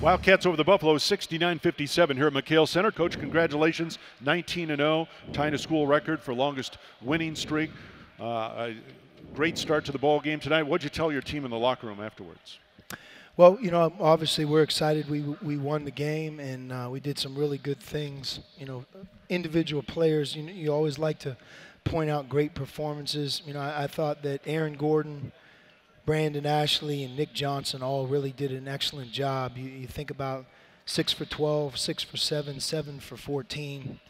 Wildcats over the Buffaloes 69-57 here at McHale Center. Coach, congratulations, 19-0, tying a school record for longest winning streak. A great start to the ball game tonight. What'd you tell your team in the locker room afterwards? Well, you know, obviously we're excited. We won the game, and we did some really good things. You know, individual players, you always like to point out great performances. You know, I thought that Aaron Gordon, Brandon Ashley, and Nick Johnson all really did an excellent job. You think about 6 for 12, 6 for 7, 7 for 14.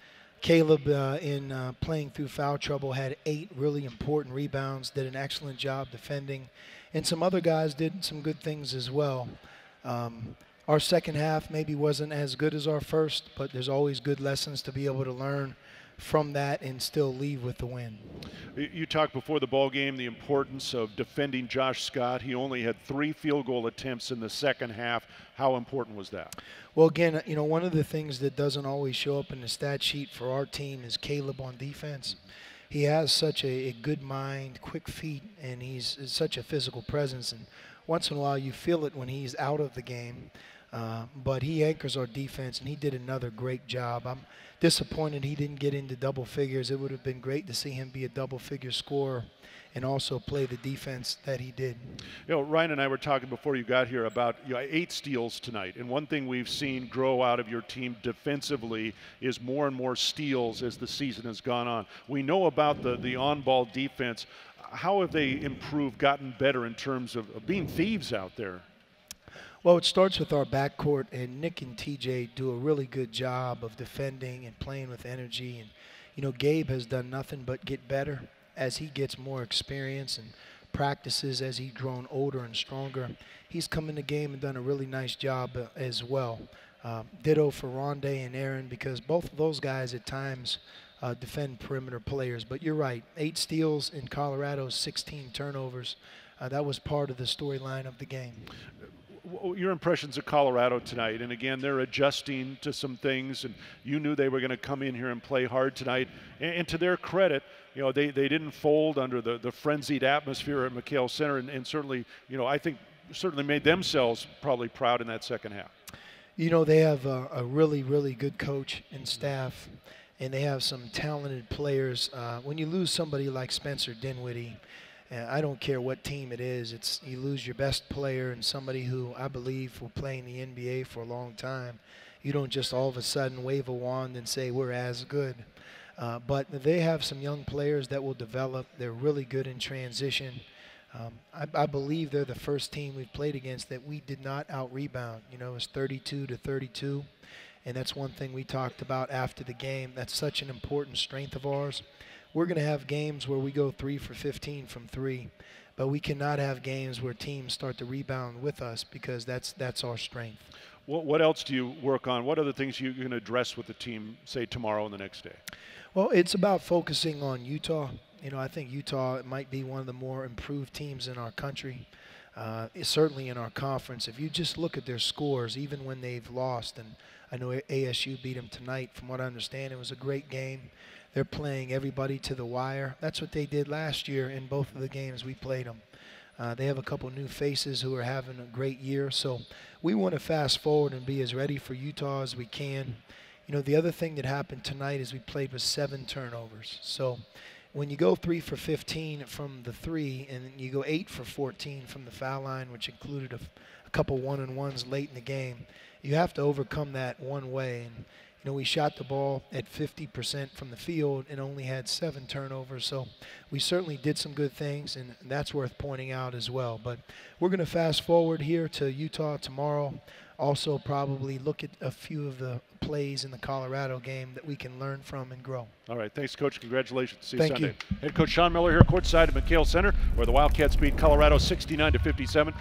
Caleb, in playing through foul trouble, had 8 really important rebounds, did an excellent job defending. And some other guys did some good things as well. Our second half maybe wasn't as good as our first, but there's always good lessons to be able to learn from that and still leave with the win. You talked before the ball game the importance of defending Josh Scott. He only had 3 field goal attempts in the second half. How important was that? Well, again, you know, one of the things that doesn't always show up in the stat sheet for our team is Caleb on defense. He has such a good mind, quick feet, and he's such a physical presence. And once in a while you feel it when he's out of the game. But he anchors our defense, and he did another great job. I'm disappointed he didn't get into double figures. It would have been great to see him be a double-figure scorer and also play the defense that he did. You know, Ryan and I were talking before you got here about 8 steals tonight, and one thing we've seen grow out of your team defensively is more and more steals as the season has gone on. We know about the on-ball defense. How have they improved, gotten better in terms of being thieves out there? Well, it starts with our backcourt, and Nick and TJ do a really good job of defending and playing with energy. And, you know, Gabe has done nothing but get better as he gets more experience and practices as he's grown older and stronger. He's come in the game and done a really nice job as well. Ditto for Ronde and Aaron, because both of those guys at times defend perimeter players. But you're right, 8 steals in Colorado, 16 turnovers. That was part of the storyline of the game. Your impressions of Colorado tonight, and again, they're adjusting to some things, and you knew they were going to come in here and play hard tonight. And to their credit, you know, they didn't fold under the frenzied atmosphere at McHale Center, and certainly, you know, I think certainly made themselves probably proud in that second half. You know, they have a really, really good coach and staff, and they have some talented players. When you lose somebody like Spencer Dinwiddie, I don't care what team it is, you lose your best player and somebody who I believe will play in the NBA for a long time. You don't just all of a sudden wave a wand and say we're as good. But they have some young players that will develop. They're really good in transition. I believe they're the first team we've played against that we did not out-rebound. You know, it was 32-32. And that's one thing we talked about after the game. That's such an important strength of ours. We're going to have games where we go 3 for 15 from 3, but we cannot have games where teams start to rebound with us, because that's our strength. What else do you work on? What other things you can address with the team, say, tomorrow and the next day? Well, it's about focusing on Utah. You know, I think Utah might be one of the more improved teams in our country, certainly in our conference. If you just look at their scores, even when they've lost, and I know ASU beat them tonight, from what I understand, it was a great game. They're playing everybody to the wire. That's what they did last year in both of the games we played them. They have a couple new faces who are having a great year. So we want to fast forward and be as ready for Utah as we can. You know, the other thing that happened tonight is we played with 7 turnovers. So when you go 3 for 15 from the 3, and you go 8 for 14 from the foul line, which included a couple one-on-ones late in the game, you have to overcome that one way. And you know, we shot the ball at 50% from the field and only had 7 turnovers. So we certainly did some good things, and that's worth pointing out as well. But we're going to fast forward here to Utah tomorrow. Also probably look at a few of the plays in the Colorado game that we can learn from and grow. All right. Thanks, Coach. Congratulations. See you Thank Sunday. you. Head coach Sean Miller here courtside at McHale Center, where the Wildcats beat Colorado 69-57.